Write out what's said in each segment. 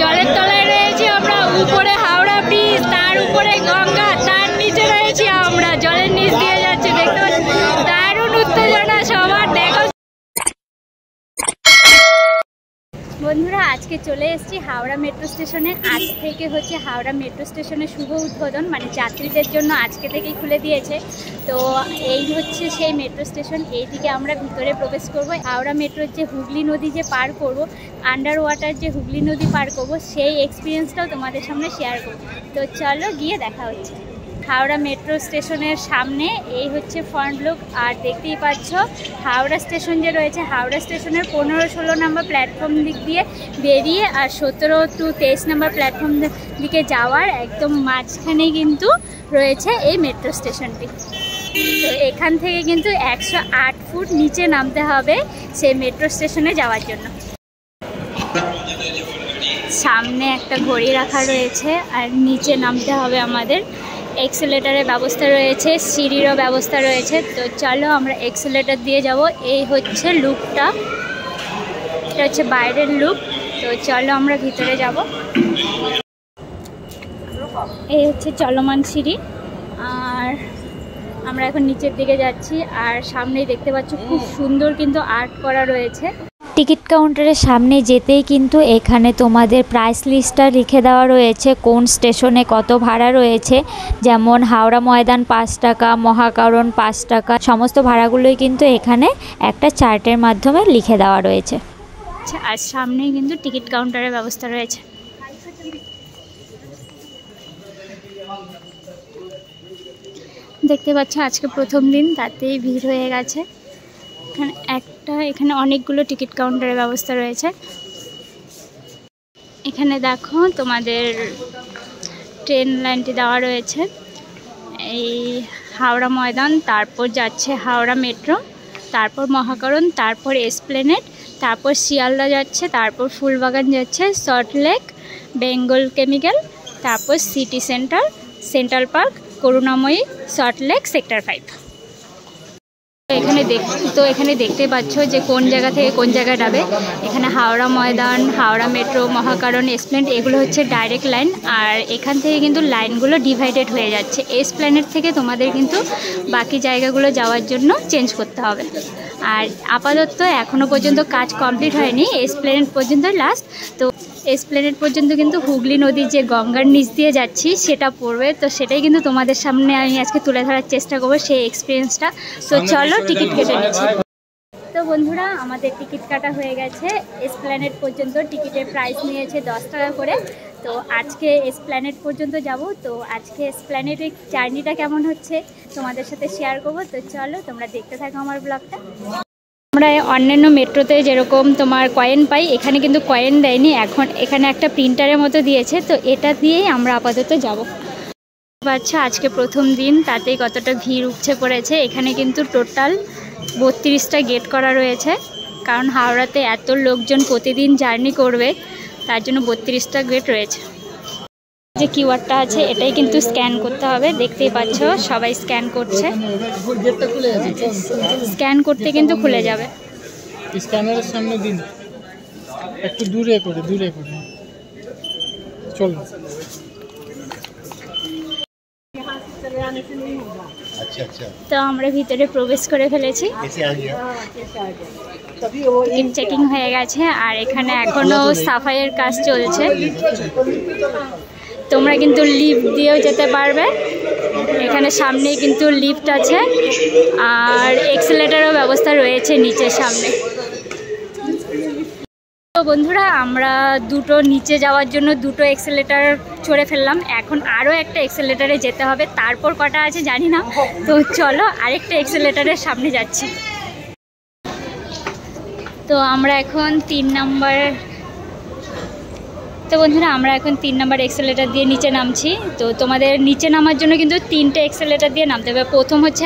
জলের তলায় রয়েছি আমরা, উপরে হাওড়া ব্রিজ, তার উপরে গঙ্গা, তার নিচে রয়েছি আমরা, জলের নিচ দিয়ে যাচ্ছে, দেখতে পাচ্ছি দারুণ উত্তেজনা সবার। দেখো বন্ধুরা, আজকে চলে এসেছি হাওড়া মেট্রো স্টেশনে। আজ থেকে হচ্ছে হাওড়া মেট্রো স্টেশনের শুভ উদ্বোধন, মানে যাত্রীদের জন্য আজকে থেকেই খুলে দিয়েছে। তো এই হচ্ছে সেই মেট্রো স্টেশন, এইদিকে আমরা ভিতরে প্রবেশ করব। হাওড়া মেট্রোর যে হুগলি নদী যে পার করব, আন্ডার ওয়াটার যে হুগলি নদী পার করব, সেই এক্সপিরিয়েন্সটাও তোমাদের সামনে শেয়ার করব। তো চলো গিয়ে দেখা হচ্ছে। হাওড়া মেট্রো স্টেশনের সামনে এই হচ্ছে ফ্রন্ট লুক। আর দেখতেই পাচ্ছ হাওড়া স্টেশন যে রয়েছে, হাওড়া স্টেশনের 15-16 নম্বর প্ল্যাটফর্ম দিক দিয়ে বেরিয়ে আর 17 to 23 নম্বর প্ল্যাটফর্ম দিকে যাওয়ার একদম মাঝখানে কিন্তু রয়েছে এই মেট্রো স্টেশনটি। তো এখান থেকে কিন্তু 108 ফুট নিচে নামতে হবে সেই মেট্রো স্টেশনে যাওয়ার জন্য। সামনে একটা ঘড়ি রাখা রয়েছে আর নিচে নামতে হবে আমাদের। এক্সেলেটারের ব্যবস্থা রয়েছে, সিঁড়িরও ব্যবস্থা রয়েছে। তো চলো আমরা এক্সেলেটার দিয়ে যাব। এই হচ্ছে লুকটা, এটা হচ্ছে বাইরের লুক। তো চলো আমরা ভিতরে যাব। এই হচ্ছে চলমান সিঁড়ি, আর আমরা এখন নিচের দিকে যাচ্ছি। আর সামনেই দেখতে পাচ্ছ খুব সুন্দর কিন্তু আর্ট করা রয়েছে। টিকিট কাউন্টারের সামনে যেতেই কিন্তু এখানে তোমাদের প্রাইস লিস্টটা লিখে দেওয়া রয়েছে, কোন স্টেশনে কত ভাড়া রয়েছে। যেমন হাওড়া ময়দান 5 টাকা, মহাকারণ 5 টাকা, সমস্ত ভাড়াগুলোই কিন্তু এখানে একটা চার্টের মাধ্যমে লিখে দেওয়া রয়েছে। আর সামনেই কিন্তু টিকিট কাউন্টারের ব্যবস্থা রয়েছে। দেখতে পাচ্ছ আজকে প্রথম দিন, তাতেই ভিড় হয়ে গেছে। এখানে অনেকগুলো টিকিট কাউন্টারের ব্যবস্থা রয়েছে। এখানে দেখো তোমাদের ট্রেন লাইনটি দেওয়া রয়েছে। এই হাওড়া ময়দান, তারপর যাচ্ছে হাওড়া মেট্রো, তারপর মহাকরণ, তারপর এসপ্লেনেড, তারপর শিয়ালদা যাচ্ছে, তারপর ফুলবাগান যাচ্ছে, সল্টলেক, বেঙ্গল কেমিক্যাল, তারপর সিটি সেন্টার, সেন্ট্রাল পার্ক, করুণাময়ী, সল্টলেক, সেক্টর 5। এখানে দেখতে পাচ্ছ যে কোন জায়গা থেকে কোন জায়গায় যাবে। এখানে হাওড়া ময়দান, হাওড়া মেট্রো, মহাকারণ, এসপ্লেনেড এগুলো হচ্ছে ডাইরেক্ট লাইন। আর এখান থেকে কিন্তু লাইনগুলো ডিভাইডেড হয়ে যাচ্ছে। এসপ্লেনেড থেকে তোমাদের কিন্তু বাকি জায়গাগুলো যাওয়ার জন্য চেঞ্জ করতে হবে। আর আপাতত এখনও পর্যন্ত কাজ কমপ্লিট হয়নি, এসপ্লেনেড পর্যন্ত লাস্ট। তো এসপ্লেনেড পর্যন্ত কিন্তু হুগলি নদীর যে গঙ্গার নিচ দিয়ে যাচ্ছি সেটা পড়বে। তো সেটাই কিন্তু তোমাদের সামনে আমি আজকে তুলে ধরার চেষ্টা করবো, সেই এক্সপিরিয়েন্সটা। তো চলো টিকিট কেটে নিচ্ছি। তো বন্ধুরা, আমাদের টিকিট কাটা হয়ে গেছে। এসপ্লেনেড পর্যন্ত টিকিটের প্রাইস নিয়েছে 10 টাকা করে। তো আজকে এসপ্লেনেড পর্যন্ত যাব। তো আজকে এসপ্লেনেডের জার্নিটা কেমন হচ্ছে তোমাদের সাথে শেয়ার করবো। তো চলো তোমরা দেখতে থাকো আমার ব্লগটা। আমরা অন্যান্য মেট্রোতে যেরকম তোমার কয়েন পাই, এখানে কিন্তু কয়েন দেয়নি। এখন এখানে একটা প্রিন্টারের মতো দিয়েছে, তো এটা দিয়েই আমরা আপাতত যাব। আচ্ছা, আজকে প্রথম দিন, তাতেই কতটা ভিড় উপচে পড়েছে। এখানে কিন্তু টোটাল 32টা গেট করা রয়েছে, কারণ হাওড়াতে এত লোকজন প্রতিদিন জার্নি করবে, তার জন্য 32টা গেট রয়েছে। যে কিউআরটা আছে এটাই কিন্তু স্ক্যান করতে হবে। দেখতেই পাচ্ছ সবাই স্ক্যান করছে। স্ক্যান করতে কিন্তু খুলে যাবে। স্ক্যানারের সামনে দিন, একটু দূরে করে চলো। তো আমরা ভিতরে প্রবেশ করে ফেলেছি, টিকিট চেকিং হয়ে গেছে। আর এখানে এখনো সাফাইয়ের কাজ চলছে। তোমরা কিন্তু লিফট দিয়েও যেতে পারবে, এখানে সামনেই কিন্তু লিফট আছে। আর এক্সেলেটারও ব্যবস্থা রয়েছে নিচের সামনে। তো বন্ধুরা, আমরা নিচে যাওয়ার জন্য 2টো এক্সেলেটার চড়ে ফেললাম। এখন আরও একটা এক্সেলেটারে যেতে হবে, তারপর কটা আছে জানি না। তো চলো আরেকটা এক্সেলেটারের সামনে যাচ্ছি। তো আমরা এখন 3 নম্বর। তো বন্ধুরা, আমরা এখন 3 নম্বর এক্সেলেটার দিয়ে নিচে নামছি। তো তোমাদের নিচে নামার জন্য কিন্তু 3টে এক্সেলেটার দিয়ে নামতে হবে। প্রথম হচ্ছে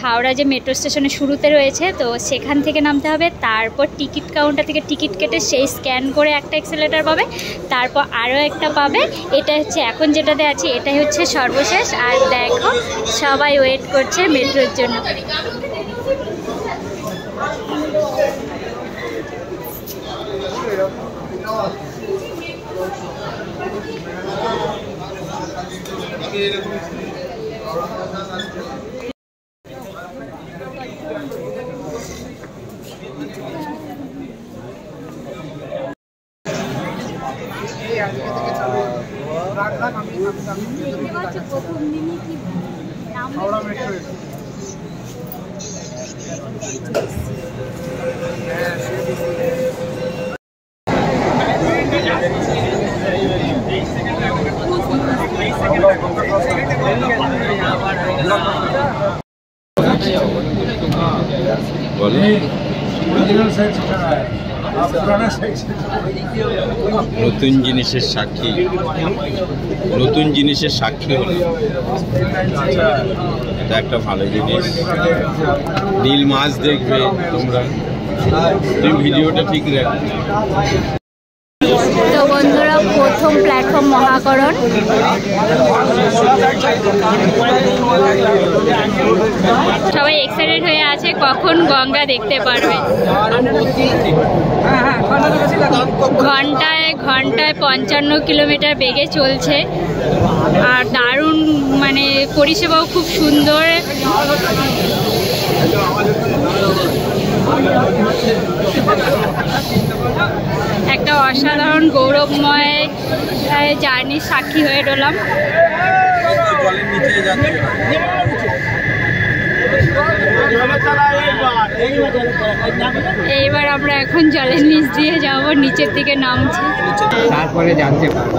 হাওড়া যে মেট্রো স্টেশনের শুরুতে রয়েছে, তো সেখান থেকে নামতে হবে। তারপর টিকিট কাউন্টার থেকে টিকিট কেটে সেই স্ক্যান করে একটা এক্সেলেটার পাবে, তারপর আরও একটা পাবে। এটা হচ্ছে এখন যেটাতে আছি, এটাই হচ্ছে সর্বশেষ। আর দেখো সবাই ওয়েট করছে মেট্রোর জন্য। প্রথম দিনই কি নাম নতুন জিনিসের সাক্ষী, নতুন জিনিসের সাক্ষী হলো এটা একটা ভালো জিনিস। নীল মাছ দেখবে তোমরা, তুমি ভিডিওটা ঠিক রাখো। তো বন্ধুরা, প্রথম প্ল্যাটফর্ম মহাকরণ। সবাই এক্সাইটেড হয়ে আছে কখন গঙ্গা দেখতে পারবে। ঘন্টায় 55 কিলোমিটার বেগে চলছে আর দারুণ, মানে পরিষেবাও খুব সুন্দর। একটা অসাধারণ গৌরবময় জার্নির সাক্ষী হয়ে রইলাম। এইবার আমরা এখন জলের নিচ দিয়ে যাব, নিচের দিকে নামছি, তারপরে জানতে পারবো।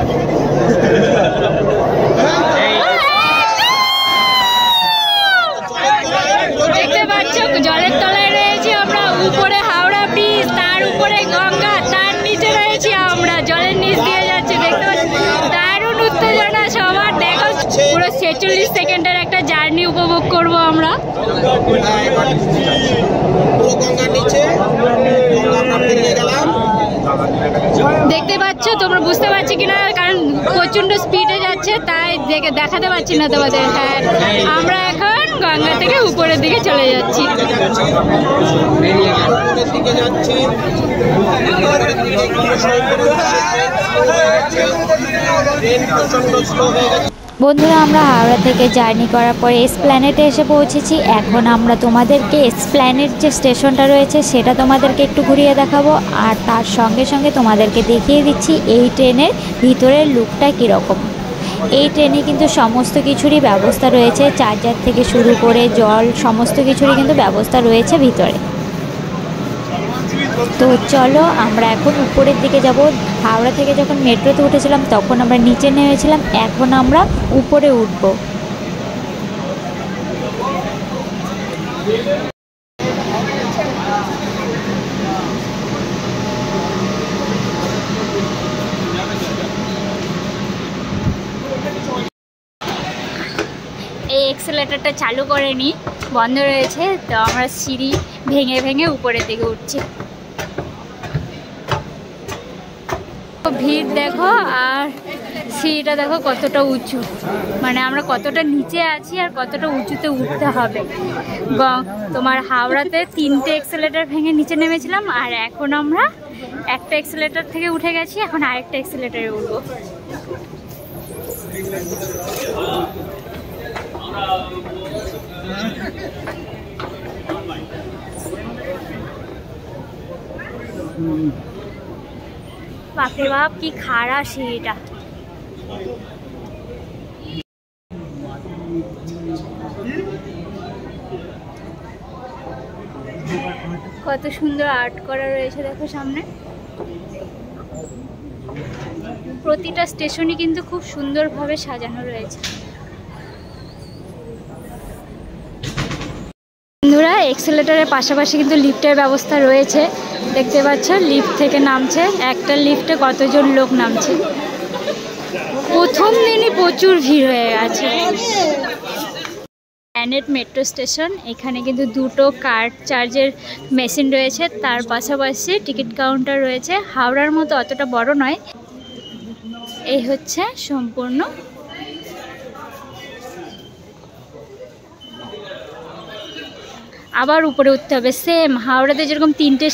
দেখতে পাচ্ছ জলের তলায় রয়েছি আমরা, উপরে হাওড়া ব্রিজ, তার উপরে গঙ্গা, তার নিচে রয়েছি আমরা, জলের নিচ দিয়ে যাচ্ছে। দেখতে পাচ্ছি দারুণ উত্তেজনা সবার। দেখো পুরো 46 সেকেন্ডের একটা জার্নি উপভোগ করব আমরা। দেখতে পাচ্ছ তোমরা, বুঝতে পারছি কিনা কারণ প্রচন্ড স্পিডে যাচ্ছে, তাই দেখাতে পাচ্ছি না তোমাদের। হ্যাঁ, আমরা এখন গঙ্গা থেকে উপরের দিকে চলে যাচ্ছি। বন্ধুরা, আমরা হাওড়া থেকে জার্নি করার পরে এসপ্ল্যানেটে এসে পৌঁছেছি। এখন আমরা তোমাদেরকে এসপ্ল্যানেট যে স্টেশনটা রয়েছে সেটা তোমাদেরকে একটু ঘুরিয়ে দেখাবো, আর তার সঙ্গে সঙ্গে তোমাদেরকে দেখিয়ে দিচ্ছি এই ট্রেনের ভিতরের লুকটা কীরকম। এই ট্রেনে কিন্তু সমস্ত কিছুরই ব্যবস্থা রয়েছে, চার্জার থেকে শুরু করে জল, সমস্ত কিছুরই কিন্তু ব্যবস্থা রয়েছে ভিতরে। তো চলো আমরা এখন উপরের দিকে যাব। হাওড়া থেকে যখন মেট্রোতে উঠেছিলাম তখন আমরা নিচে নেমেছিলাম, এখন আমরা উপরে উঠব। এই এক্সেলেটরটা চালু করে নি, বন্ধ রয়েছে, তো আমরা সিঁড়ি ভেঙে ভেঙে উপরের দিকে উঠছি। ভিড় দেখো, আর সিঁড়িটা দেখো কতটা উঁচু, মানে আমরা কতটা নিচে আছি আর কতটা উঁচুতে উঠতে হবে। তোমার হাওড়াতে 3টে এক্সেলেটর ভেঙে নিচে নেমেছিলাম, আর এখন আমরা একটা এক্সেলেটর থেকে উঠে গেছি, এখন আরেকটা এক্সেলেটরে উঠবো। বাপরে বাপ, কি খাড়া সিঁড়িটা। কত সুন্দর আর্ট করা রয়েছে দেখো সামনে। প্রতিটা স্টেশনই কিন্তু খুব সুন্দরভাবে সাজানো রয়েছে। বন্ধুরা, এক্সেলেটরের পাশাপাশি কিন্তু লিফটের ব্যবস্থা রয়েছে। দেখতে পাচ্ছ লিফট থেকে নামছে, একটা লিফটে কতজন লোক নামছে। প্রথম দিনই প্রচুর ভিড় হয়ে গেছে। প্ল্যানেট মেট্রো স্টেশন, এখানে কিন্তু 2টো কার্ড চার্জের মেশিন রয়েছে, তার পাশাপাশি টিকিট কাউন্টার রয়েছে। হাওড়ার মতো অতটা বড় নয়। এই হচ্ছে সম্পূর্ণ। আবার উপরে উঠতে হবে, সেম হাওড়াতে যেরকম 3টে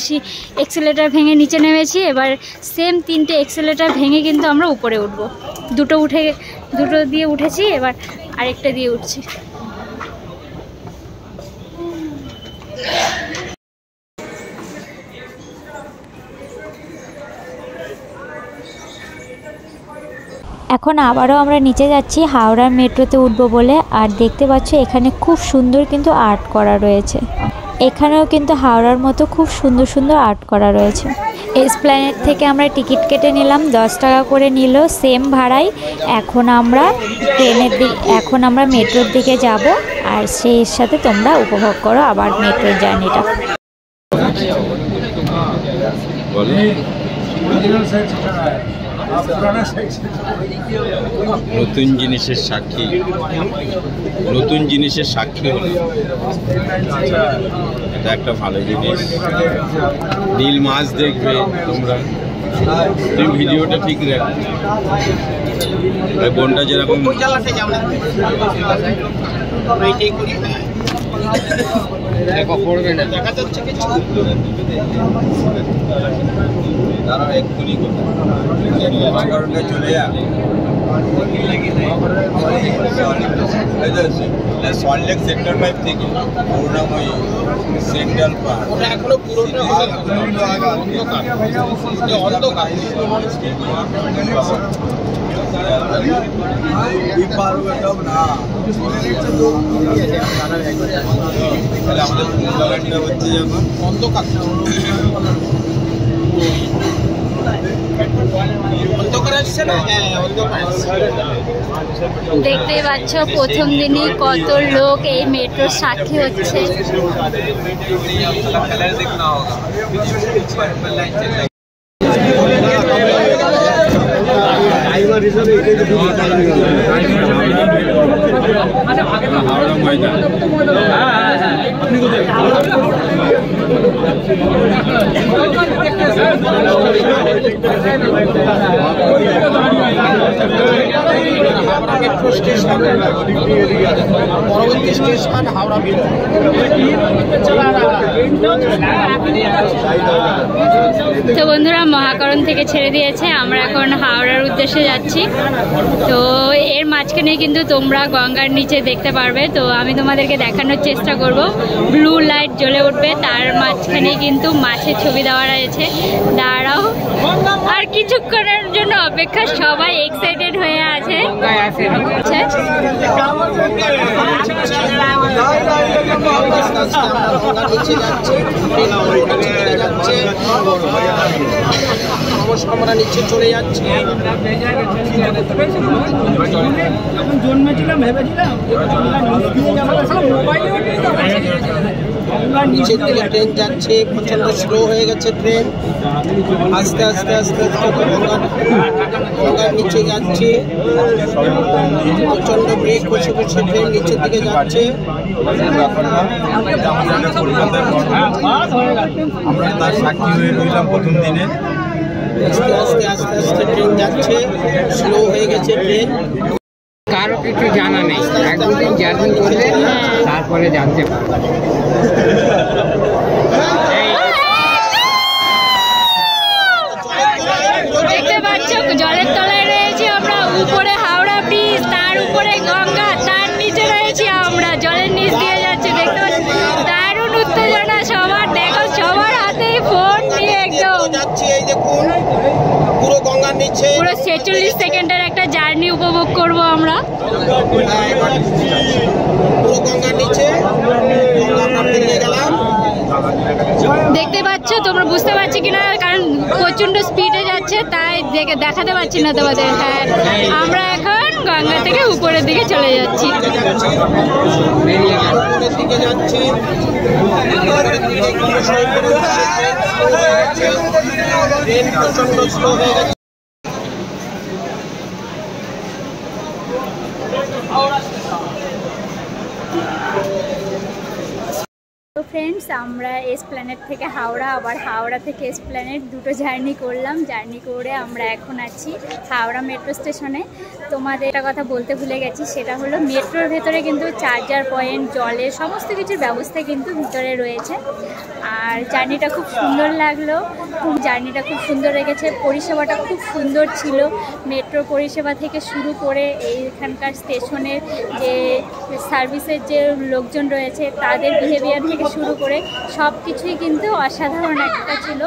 এক্সেলেটার ভেঙে নিচে নেমেছি, এবার সেম 3টে এক্সেলেটার ভেঙে কিন্তু আমরা উপরে উঠব। দুটো দিয়ে উঠেছি, এবার আরেকটা দিয়ে উঠছি। এখন আবারও আমরা নিচে যাচ্ছি হাওড়ার মেট্রোতে উঠবো বলে। আর দেখতে পাচ্ছ এখানে খুব সুন্দর কিন্তু আর্ট করা রয়েছে। এখানেও কিন্তু হাওড়ার মতো খুব সুন্দর সুন্দর আর্ট করা রয়েছে। এসপ্ল্যানেড থেকে আমরা টিকিট কেটে নিলাম, 10 টাকা করে নিল সেম ভাড়াই। এখন আমরা মেট্রোর দিকে যাব, আর সেই সাথে তোমরা উপভোগ করো আবার মেট্রোর জার্নিটা। নতুন জিনিসের সাক্ষী হলো, এটা একটা ভালো জিনিস। নীল মাছ দেখবে তোমরা, তুমি ভিডিওটা ঠিক রাখো। বোনটা যেরকম দেখা যাচ্ছে কিছু, তারা এক্ষুনি কারণে চলে যা। সল্টলেক সেক্টর 5 থেকে করুণাময়ী সেন্ট্রাল পার্ক, ওটা এখনো পুরোটা অন্ধকার। আমাদের বাগানটা হচ্ছে যখন অন্ধকার, দেখতেই পাচ্ছ প্রথম দিনই কত লোক এই মেট্রোর সাক্ষী হচ্ছে। হাওড়া ময়দান মেট্রো স্টেশন, পরবর্তী স্টেশন হাওড়া মেট্রো। তো বন্ধুরা, মহাকরণ থেকে ছেড়ে দিয়েছে, আমরা এখন হাওড়ার উদ্দেশ্যে যাচ্ছি। তো এর মাঝখানে কিন্তু তোমরা গঙ্গার নিচে দেখতে পারবে। তো আমি তোমাদেরকে দেখানোর চেষ্টা করব। ব্লু লাইট জ্বলে উঠবে, তার মাঝখানে কিন্তু মাছের ছবি দেওয়া রয়েছে। দাঁড়াও, আর কিছুক্ষণের জন্য অপেক্ষা, সবাই এক্সাইটেড হয়ে আছে। আমরা নিচে চলে যাচ্ছি। জন্মেছিলাম ভেবেছিলাম নিচের দিকে ট্রেন যাচ্ছে, প্রচন্ড স্লো হয়ে গেছে ট্রেন। আস্তে আস্তে আস্তে আস্তে গঙ্গার নিচে যাচ্ছে, প্রচন্ড ব্রেক বসে বসে ট্রেন নিচের দিকে যাচ্ছে। আমরা তার সাক্ষী হয়ে রইলাম প্রথম দিনে। আস্তে আস্তে আস্তে আস্তে ট্রেন যাচ্ছে, স্লো হয়ে গেছে ট্রেন। কারো কিছু জানা নেই, এক দুদিন জার্নি করলে তারপরে জানতে পারবে। দেখতে পাচ্ছ জলের তলায় রয়েছি আমরা, উপরে হাওড়া ব্রিজ, তার উপরে গঙ্গা, তার নিচে রয়েছি আমরা, জলের নিচ দিয়ে যাচ্ছে। দেখতে পাচ্ছি দারুণ উত্তেজনা সবার। দেখো সবার হাতেই ফোন নিয়ে একদম যাচ্ছে। এই দেখুন পুরো গঙ্গার নিচে, পুরো 46 সেকেন্ডের একটা জার্নি উপভোগ করব আমরা। পুরো গঙ্গার নিচে আমরা পেরিয়ে গেলাম। দেখতে পাচ্ছ তোমরা, বুঝতে পারছি কিনা কারণ প্রচন্ড স্পিডে যাচ্ছে, তাই দেখাতে পারছি না তোমাদের। হ্যাঁ, আমরা এখন গঙ্গা থেকে উপরের দিকে চলে যাচ্ছি। উপরের দিকে যাচ্ছি, ট্রেন প্রচন্ড স্লো হয়ে গেছে। তো ফ্রেন্ডস, আমরা এসপ্ল্যানেড থেকে হাওড়া, আবার হাওড়া থেকে এসপ্ল্যানেড দুটো জার্নি করলাম। জার্নি করে আমরা এখন আছি হাওড়া মেট্রো স্টেশনে। তোমাদের একটা কথা বলতে ভুলে গেছি, সেটা হলো মেট্রোর ভেতরে কিন্তু চার্জার পয়েন্ট, জলের সমস্ত কিছুর ব্যবস্থা কিন্তু ভিতরে রয়েছে। আর জার্নিটা খুব সুন্দর লাগলো, জার্নিটা খুব সুন্দর লেগেছে। পরিষেবাটা খুব সুন্দর ছিল, মেট্রো পরিষেবা থেকে শুরু করে এইখানকার স্টেশনের যে সার্ভিসের যে লোকজন রয়েছে তাদের বিহেভিয়ার থেকে শুরু করে সব কিছুই কিন্তু অসাধারণ একটা ছিল।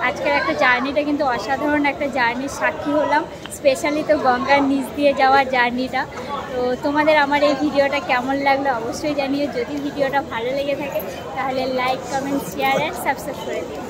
আজকের একটা জার্নিটা কিন্তু অসাধারণ একটা জার্নির সাক্ষী হলাম। স্পেশালি তো গঙ্গার নিচ দিয়ে যাওয়া জার্নিটা। তো তোমাদের আমার এই ভিডিওটা কেমন লাগলো অবশ্যই জানিও। যদি ভিডিওটা ভালো লেগে থাকে তাহলে like, comment, share and subscribe করে দিও।